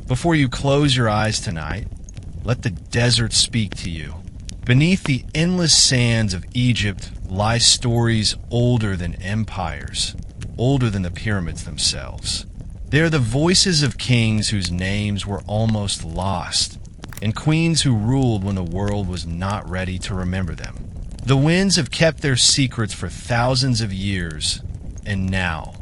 Before you close your eyes tonight, let the desert speak to you. Beneath the endless sands of Egypt lie stories older than empires, older than the pyramids themselves. They are the voices of kings whose names were almost lost, and queens who ruled when the world was not ready to remember them. The winds have kept their secrets for thousands of years, and now,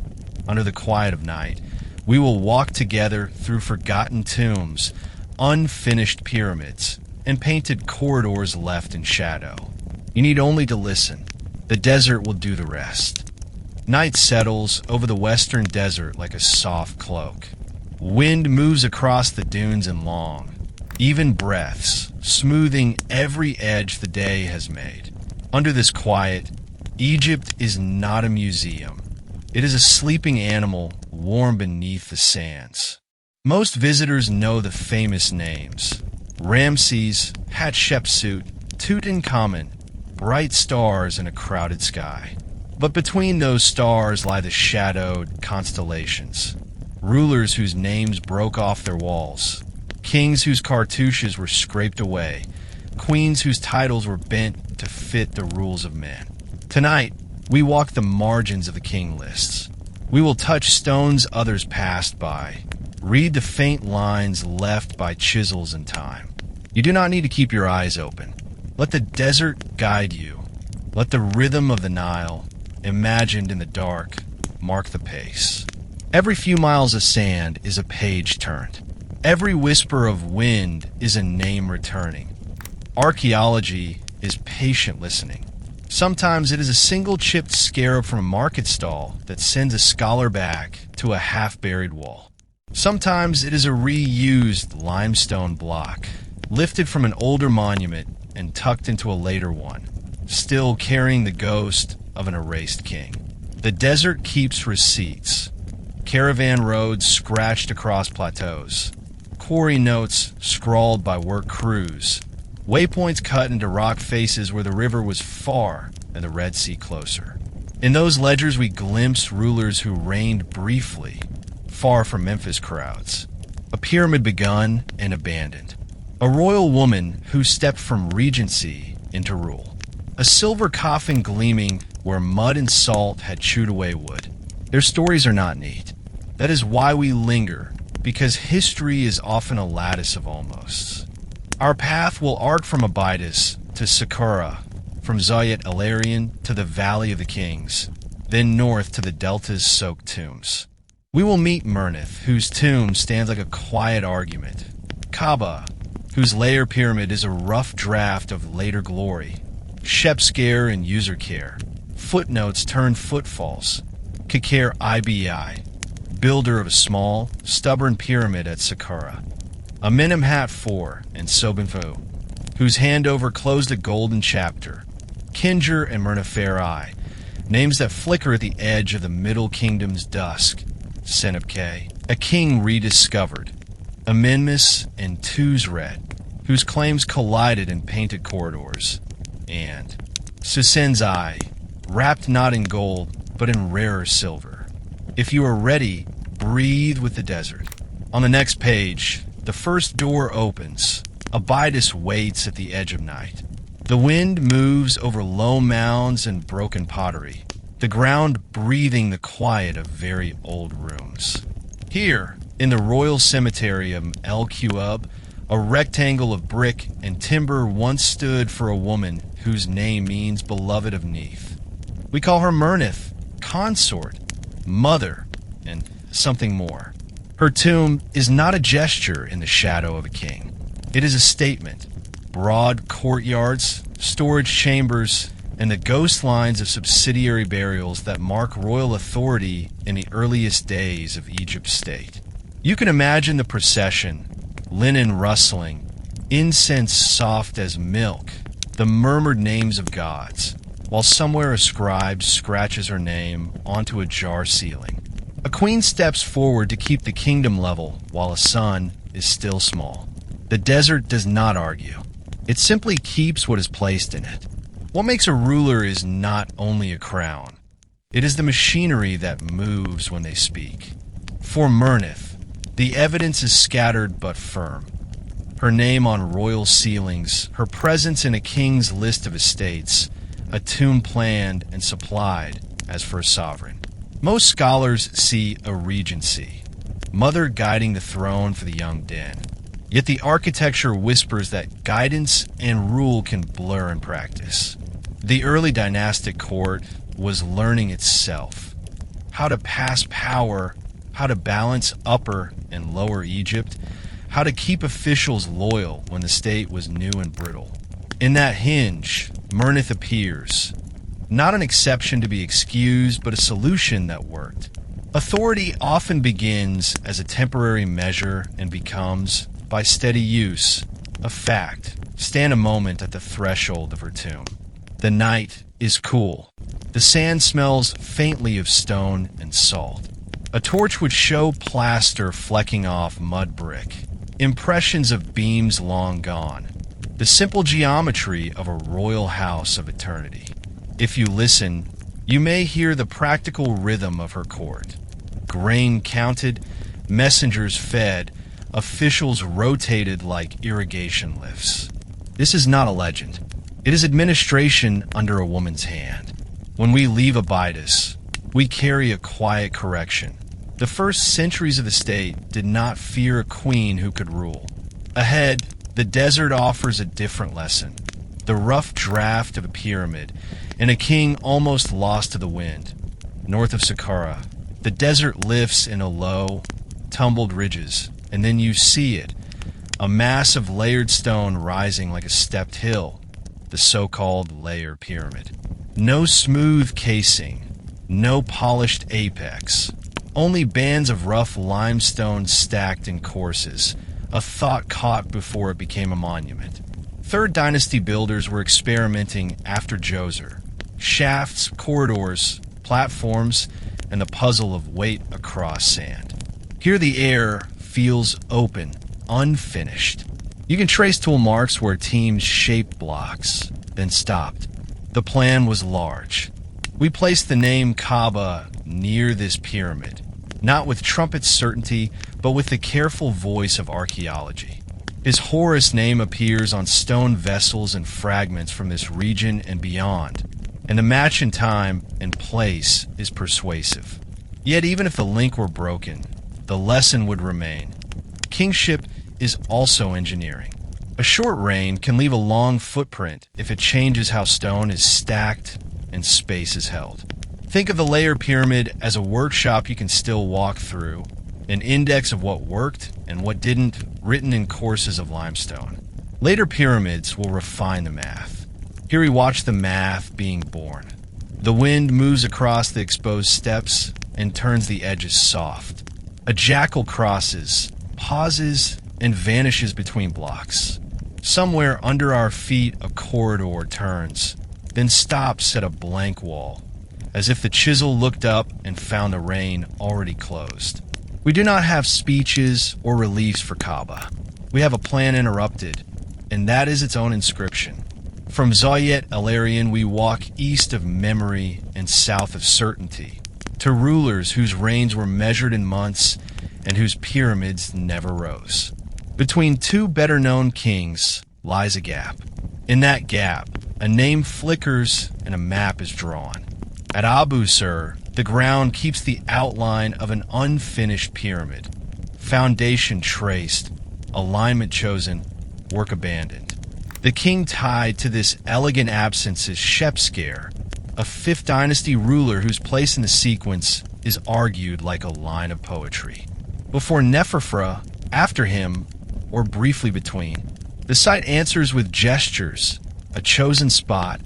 under the quiet of night, we will walk together through forgotten tombs, unfinished pyramids, and painted corridors left in shadow. You need only to listen. The desert will do the rest. Night settles over the western desert like a soft cloak. Wind moves across the dunes in long, even breaths, smoothing every edge the day has made. Under this quiet, Egypt is not a museum. It is a sleeping animal warm beneath the sands. Most visitors know the famous names: Ramses, Hatshepsut, Tutankhamun, bright stars in a crowded sky. But between those stars lie the shadowed constellations, rulers whose names broke off their walls, kings whose cartouches were scraped away, queens whose titles were bent to fit the rules of men. Tonight, we walk the margins of the king lists. We will touch stones others passed by, read the faint lines left by chisels in time. You do not need to keep your eyes open. Let the desert guide you. Let the rhythm of the Nile, imagined in the dark, mark the pace. Every few miles of sand is a page turned. Every whisper of wind is a name returning. Archaeology is patient listening. Sometimes it is a single chipped scarab from a market stall that sends a scholar back to a half-buried wall. Sometimes it is a reused limestone block, lifted from an older monument and tucked into a later one, still carrying the ghost of an erased king. The desert keeps receipts. Caravan roads scratched across plateaus. Quarry notes scrawled by work crews. Waypoints cut into rock faces where the river was far and the Red Sea closer. In those ledgers we glimpse rulers who reigned briefly, far from Memphis crowds. A pyramid begun and abandoned. A royal woman who stepped from regency into rule. A silver coffin gleaming where mud and salt had chewed away wood. Their stories are not neat. That is why we linger, because history is often a lattice of almosts. Our path will arc from Abydos to Saqqara, from Zayat Ilarion to the Valley of the Kings, then north to the Delta's soaked tombs. We will meet Merneith, whose tomb stands like a quiet argument. Kaaba, whose layer pyramid is a rough draft of later glory. Shepscare and Userkare, footnotes turned footfalls. Kekere Ibi, builder of a small, stubborn pyramid at Saqqara. Amenemhat IV and Sobonfu, whose handover closed a golden chapter. Kinjer and Merneith I, names that flicker at the edge of the Middle Kingdom's dusk. Senepke, a king rediscovered. Amenmis and Tuzred, whose claims collided in painted corridors. And Psusennes I, wrapped not in gold, but in rarer silver. If you are ready, breathe with the desert. On the next page, the first door opens. Abydos waits at the edge of night. The wind moves over low mounds and broken pottery, the ground breathing the quiet of very old rooms. Here, in the royal cemetery of El Quab, a rectangle of brick and timber once stood for a woman whose name means beloved of Neith. We call her Merneith, consort, mother, and something more. Her tomb is not a gesture in the shadow of a king. It is a statement. Broad courtyards, storage chambers, and the ghost lines of subsidiary burials that mark royal authority in the earliest days of Egypt's state. You can imagine the procession, linen rustling, incense soft as milk, the murmured names of gods, while somewhere a scribe scratches her name onto a jar ceiling. A queen steps forward to keep the kingdom level while a son is still small. The desert does not argue. It simply keeps what is placed in it. What makes a ruler is not only a crown. It is the machinery that moves when they speak. For Merneith, The evidence is scattered but firm. Her name on royal ceilings, her presence in a king's list of estates, a tomb planned and supplied as for a sovereign. Most scholars see a regency, mother guiding the throne for the young den. Yet the architecture whispers that guidance and rule can blur in practice. The early dynastic court was learning itself, how to pass power, how to balance Upper and Lower Egypt, how to keep officials loyal when the state was new and brittle. In that hinge, Merneith appears, not an exception to be excused, but a solution that worked. Authority often begins as a temporary measure and becomes, by steady use, a fact. Stand a moment at the threshold of her tomb. The night is cool. The sand smells faintly of stone and salt. A torch would show plaster flecking off mud brick, impressions of beams long gone, the simple geometry of a royal house of eternity. If you listen, you may hear the practical rhythm of her court. Grain counted, messengers fed, officials rotated like irrigation lifts. This is not a legend. It is administration under a woman's hand. When we leave Abydos, we carry a quiet correction. The first centuries of the state did not fear a queen who could rule. Ahead, the desert offers a different lesson. The rough draft of a pyramid, and a king almost lost to the wind. North of Saqqara, the desert lifts in a low, tumbled ridges, and then you see it, a mass of layered stone rising like a stepped hill, the so-called layer pyramid. No smooth casing, no polished apex, only bands of rough limestone stacked in courses, a thought caught before it became a monument. Third Dynasty builders were experimenting after Djoser. Shafts, corridors, platforms, and the puzzle of weight across sand. Here the air feels open, unfinished. You can trace tool marks where teams shaped blocks, then stopped. The plan was large. We placed the name Kaaba near this pyramid, not with trumpet certainty, but with the careful voice of archaeology. His Horus name appears on stone vessels and fragments from this region and beyond, and the match in time and place is persuasive. Yet even if the link were broken, the lesson would remain. Kingship is also engineering. A short reign can leave a long footprint if it changes how stone is stacked and space is held. Think of the layer pyramid as a workshop you can still walk through, an index of what worked and what didn't, written in courses of limestone. Later pyramids will refine the math. Here we watch the math being born. The wind moves across the exposed steps and turns the edges soft. A jackal crosses, pauses, and vanishes between blocks. Somewhere under our feet a corridor turns, then stops at a blank wall, as if the chisel looked up and found the rain already closed. We do not have speeches or reliefs for Kaaba. We have a plan interrupted, and that is its own inscription. From Zayet El-Arian we walk east of memory and south of certainty, to rulers whose reigns were measured in months and whose pyramids never rose. Between two better-known kings lies a gap. In that gap, a name flickers and a map is drawn. At Abu Sir, the ground keeps the outline of an unfinished pyramid. Foundation traced, alignment chosen, work abandoned. The king tied to this elegant absence is Shepscare, a 5th Dynasty ruler whose place in the sequence is argued like a line of poetry. Before Neferfra, after him, or briefly between, the site answers with gestures, a chosen spot,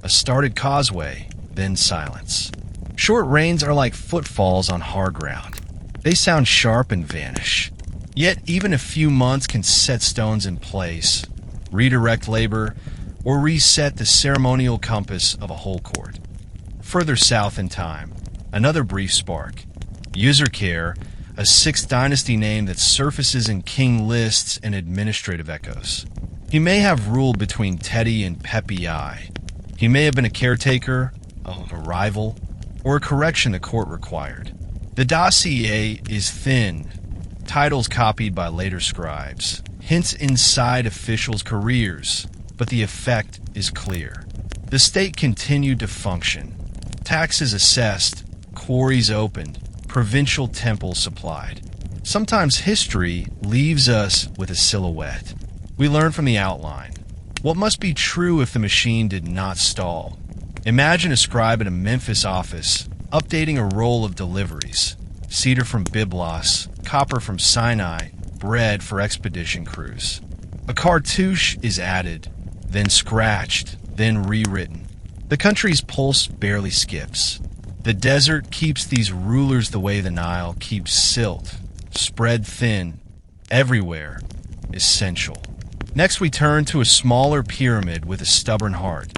a started causeway, then silence. Short reigns are like footfalls on hard ground. They sound sharp and vanish. Yet even a few months can set stones in place, redirect labor, or reset the ceremonial compass of a whole court. Further south in time, another brief spark. Userkare, a 6th Dynasty name that surfaces in king lists and administrative echoes. He may have ruled between Teti and Pepi I. He may have been a caretaker, a rival, or a correction the court required. The dossier is thin, titles copied by later scribes, hints inside officials' careers, but the effect is clear. The state continued to function. Taxes assessed, quarries opened, provincial temples supplied. Sometimes history leaves us with a silhouette. We learn from the outline. What must be true if the machine did not stall? Imagine a scribe in a Memphis office, updating a roll of deliveries. Cedar from Byblos, copper from Sinai, bread for expedition crews. A cartouche is added, then scratched, then rewritten. The country's pulse barely skips. The desert keeps these rulers the way the Nile keeps silt, spread thin, everywhere, essential. Next we turn to a smaller pyramid with a stubborn heart,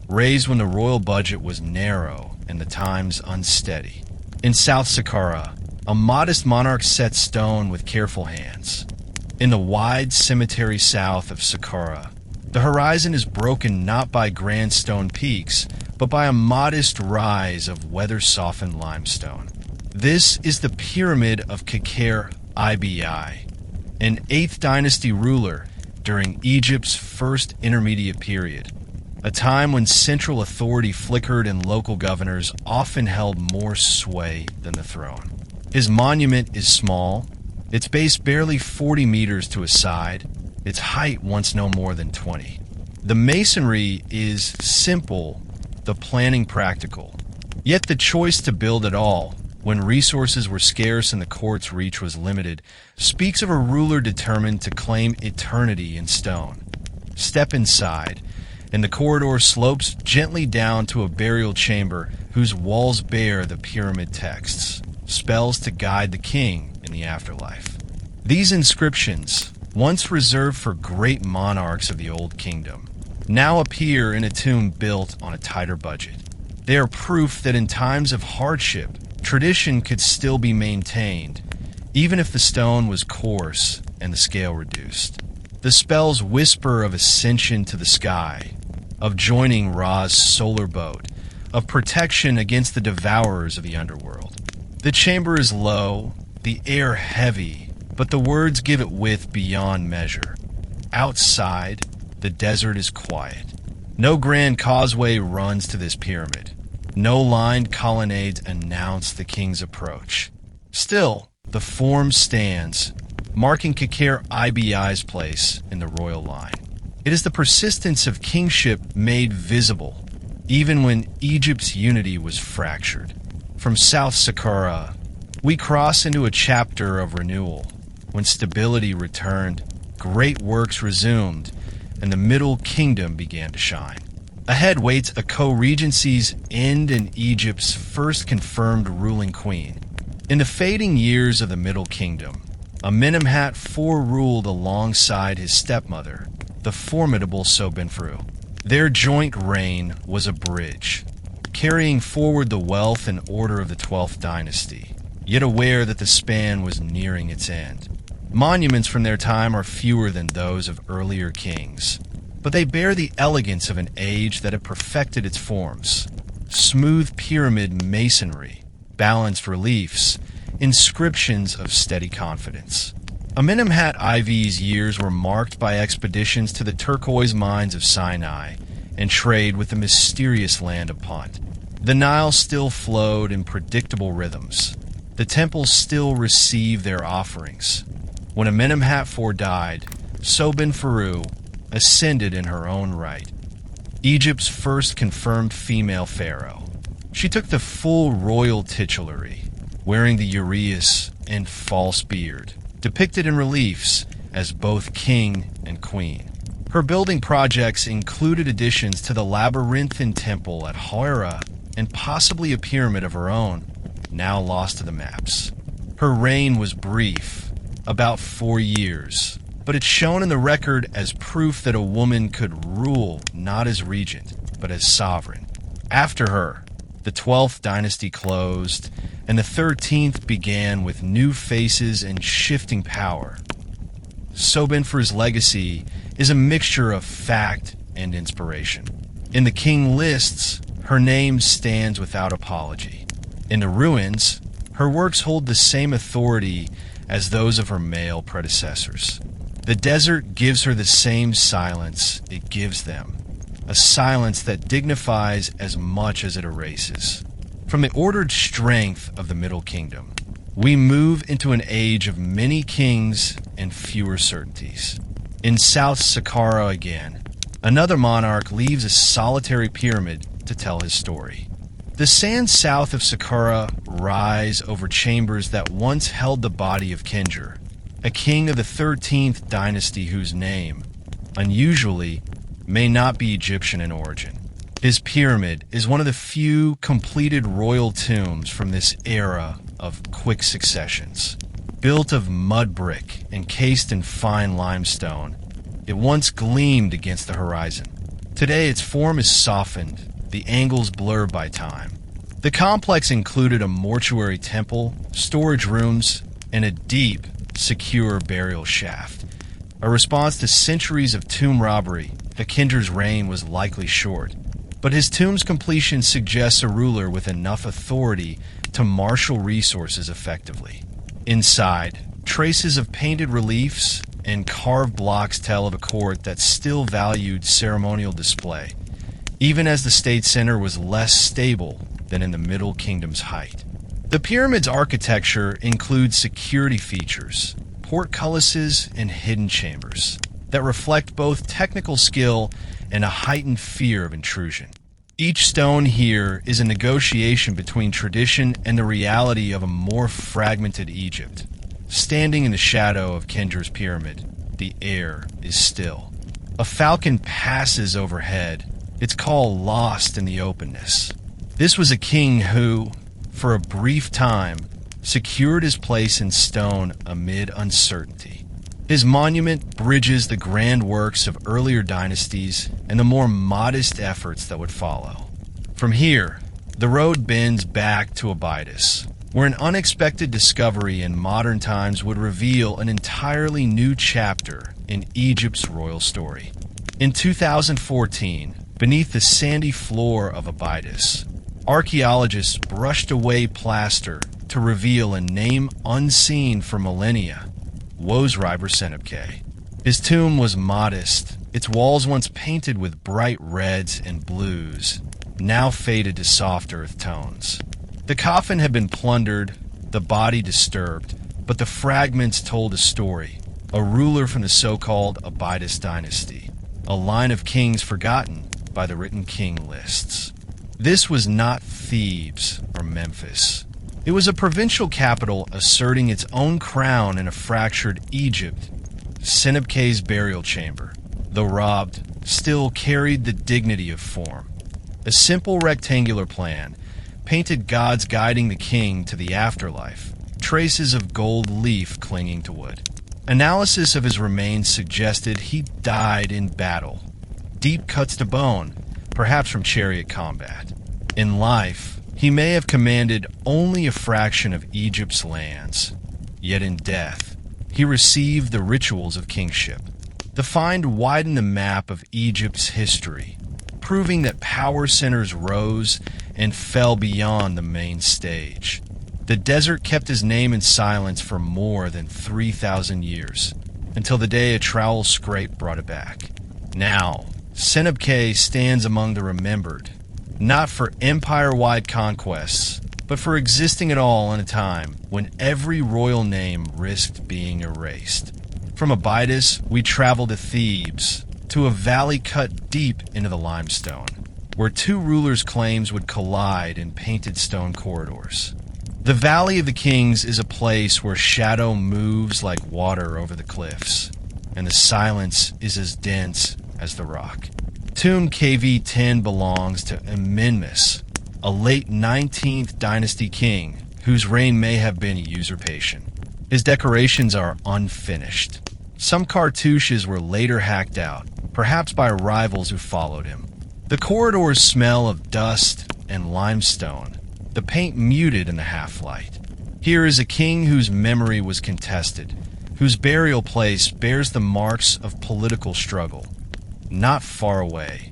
raised when the royal budget was narrow and the times unsteady. In South Saqqara, a modest monarch set stone with careful hands. In the wide cemetery south of Saqqara, the horizon is broken not by grand stone peaks, but by a modest rise of weather-softened limestone. This is the Pyramid of Ibi, an 8th dynasty ruler during Egypt's first intermediate period, a time when central authority flickered and local governors often held more sway than the throne. His monument is small, its base barely 40 meters to a side, its height once no more than 20. The masonry is simple, the planning practical. Yet the choice to build at all, when resources were scarce and the court's reach was limited, speaks of a ruler determined to claim eternity in stone. Step inside, and the corridor slopes gently down to a burial chamber whose walls bear the pyramid texts, spells to guide the king in the afterlife. These inscriptions, once reserved for great monarchs of the Old Kingdom, now appear in a tomb built on a tighter budget. They are proof that in times of hardship, tradition could still be maintained, even if the stone was coarse and the scale reduced. The spells whisper of ascension to the sky, of joining Ra's solar boat, of protection against the devourers of the underworld. The chamber is low, the air heavy, but the words give it width beyond measure. Outside, the desert is quiet. No grand causeway runs to this pyramid. No lined colonnades announce the king's approach. Still, the form stands, marking Ibi's place in the royal line. It is the persistence of kingship made visible, even when Egypt's unity was fractured. From South Saqqara, we cross into a chapter of renewal. When stability returned, great works resumed, and the Middle Kingdom began to shine. Ahead waits a co-regency's end and Egypt's first confirmed ruling queen. In the fading years of the Middle Kingdom, Amenemhat IV ruled alongside his stepmother, the formidable Sobinfru. Their joint reign was a bridge, carrying forward the wealth and order of the 12th dynasty, yet aware that the span was nearing its end. Monuments from their time are fewer than those of earlier kings, but they bear the elegance of an age that had perfected its forms. Smooth pyramid masonry, balanced reliefs, inscriptions of steady confidence. Amenemhat IV's years were marked by expeditions to the turquoise mines of Sinai and trade with the mysterious land of Punt. The Nile still flowed in predictable rhythms. The temples still received their offerings. When Amenemhat IV died, Sobinfru ascended in her own right, Egypt's first confirmed female pharaoh. She took the full royal titulary, wearing the uraeus and false beard, depicted in reliefs as both king and queen. Her building projects included additions to the labyrinthine temple at Hira and possibly a pyramid of her own, now lost to the maps. Her reign was brief, about 4 years, but it's shown in the record as proof that a woman could rule not as regent, but as sovereign. After her, the 12th dynasty closed, and the 13th began with new faces and shifting power. Sobinfru's legacy is a mixture of fact and inspiration. In the king lists, her name stands without apology. In the ruins, her works hold the same authority as those of her male predecessors. The desert gives her the same silence it gives them, a silence that dignifies as much as it erases. From the ordered strength of the Middle Kingdom, we move into an age of many kings and fewer certainties. In South Saqqara again, another monarch leaves a solitary pyramid to tell his story. The sands south of Saqqara rise over chambers that once held the body of Kinjer, a king of the 13th dynasty whose name, unusually, may not be Egyptian in origin. His pyramid is one of the few completed royal tombs from this era of quick successions. Built of mud brick and cased in fine limestone, it once gleamed against the horizon. Today its form is softened, the angles blurred by time. The complex included a mortuary temple, storage rooms, and a deep, secure burial shaft. A response to centuries of tomb robbery, Kinjer's reign was likely short, but his tomb's completion suggests a ruler with enough authority to marshal resources effectively. Inside, traces of painted reliefs and carved blocks tell of a court that still valued ceremonial display, even as the state center was less stable than in the Middle Kingdom's height. The pyramid's architecture includes security features, portcullises, and hidden chambers that reflect both technical skill and a heightened fear of intrusion. Each stone here is a negotiation between tradition and the reality of a more fragmented Egypt. Standing in the shadow of Kinjer's pyramid, the air is still. A falcon passes overhead, its call lost in the openness. This was a king who, for a brief time, secured his place in stone amid uncertainty. His monument bridges the grand works of earlier dynasties and the more modest efforts that would follow. From here, the road bends back to Abydos, where an unexpected discovery in modern times would reveal an entirely new chapter in Egypt's royal story. In 2014, beneath the sandy floor of Abydos, archaeologists brushed away plaster to reveal a name unseen for millennia: Senebkay. His tomb was modest, its walls once painted with bright reds and blues, now faded to soft earth tones. The coffin had been plundered, the body disturbed, but the fragments told a story, a ruler from the so-called Abydos dynasty, a line of kings forgotten by the written king lists. This was not Thebes or Memphis. It was a provincial capital asserting its own crown in a fractured Egypt. Senebkay's burial chamber, though robbed, still carried the dignity of form. A simple rectangular plan painted gods guiding the king to the afterlife, traces of gold leaf clinging to wood. Analysis of his remains suggested he died in battle. Deep cuts to bone, perhaps from chariot combat. In life, he may have commanded only a fraction of Egypt's lands, yet in death, he received the rituals of kingship. The find widened the map of Egypt's history, proving that power centers rose and fell beyond the main stage. The desert kept his name in silence for more than 3,000 years, until the day a trowel scrape brought it back. Now, Senebkay stands among the remembered, not for empire-wide conquests, but for existing at all in a time when every royal name risked being erased. From Abydos, we travel to Thebes, to a valley cut deep into the limestone, where two rulers' claims would collide in painted stone corridors. The Valley of the Kings is a place where shadow moves like water over the cliffs, and the silence is as dense as the rock. Tomb KV-10 belongs to Menmis, a late 19th dynasty king whose reign may have been a usurpation. His decorations are unfinished. Some cartouches were later hacked out, perhaps by rivals who followed him. The corridors smell of dust and limestone, the paint muted in the half-light. Here is a king whose memory was contested, whose burial place bears the marks of political struggle. Not far away,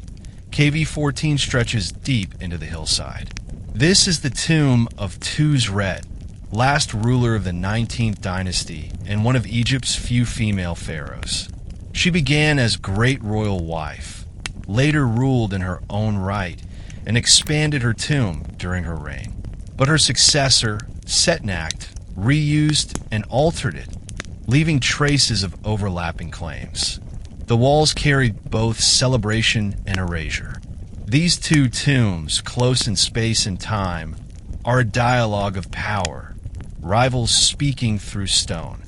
KV-14 stretches deep into the hillside. This is the tomb of Tuzret, last ruler of the 19th dynasty and one of Egypt's few female pharaohs. She began as great royal wife, later ruled in her own right, and expanded her tomb during her reign. But her successor, Setnacht, reused and altered it, leaving traces of overlapping claims. The walls carried both celebration and erasure. These two tombs, close in space and time, are a dialogue of power, rivals speaking through stone.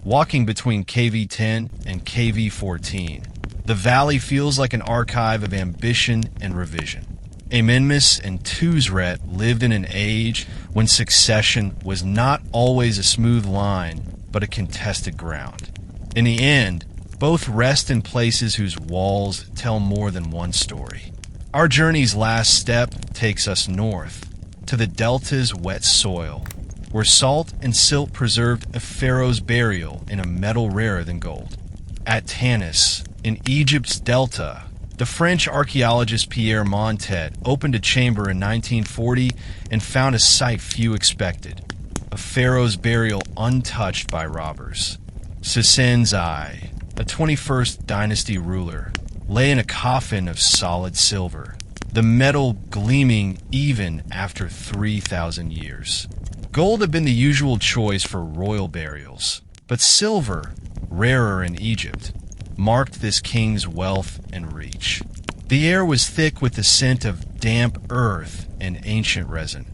Walking between KV-10 and KV-14, the valley feels like an archive of ambition and revision. Amenmès and Tuzret lived in an age when succession was not always a smooth line, but a contested ground. In the end, both rest in places whose walls tell more than one story. Our journey's last step takes us north, to the Delta's wet soil, where salt and silt preserved a pharaoh's burial in a metal rarer than gold. At Tanis, in Egypt's Delta, the French archaeologist Pierre Montet opened a chamber in 1940 and found a sight few expected: a pharaoh's burial untouched by robbers. Psusennes I, a 21st dynasty ruler, lay in a coffin of solid silver, the metal gleaming even after 3,000 years. Gold had been the usual choice for royal burials, but silver, rarer in Egypt, marked this king's wealth and reach. The air was thick with the scent of damp earth and ancient resin.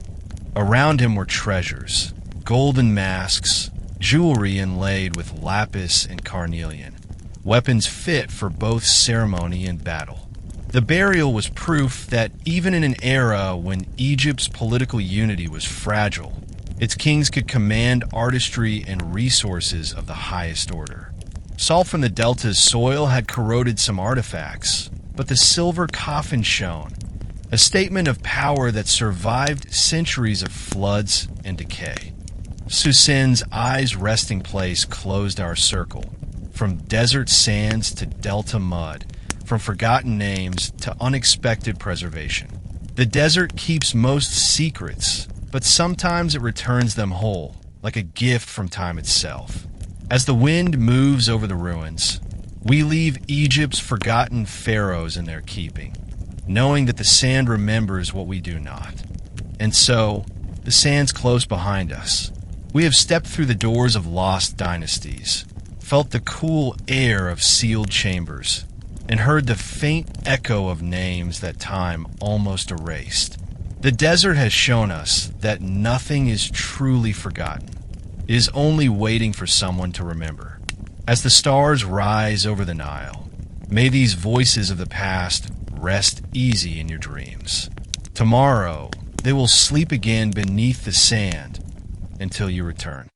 Around him were treasures, golden masks, jewelry inlaid with lapis and carnelian, weapons fit for both ceremony and battle. The burial was proof that even in an era when Egypt's political unity was fragile, its kings could command artistry and resources of the highest order. Salt from the Delta's soil had corroded some artifacts, but the silver coffin shone, a statement of power that survived centuries of floods and decay. Psusennes I's resting place closed our circle, from desert sands to delta mud, from forgotten names to unexpected preservation. The desert keeps most secrets, but sometimes it returns them whole, like a gift from time itself. As the wind moves over the ruins, we leave Egypt's forgotten pharaohs in their keeping, knowing that the sand remembers what we do not. And so, the sand's close behind us. We have stepped through the doors of lost dynasties, felt the cool air of sealed chambers, and heard the faint echo of names that time almost erased. The desert has shown us that nothing is truly forgotten. It is only waiting for someone to remember. As the stars rise over the Nile, may these voices of the past rest easy in your dreams. Tomorrow, they will sleep again beneath the sand until you return.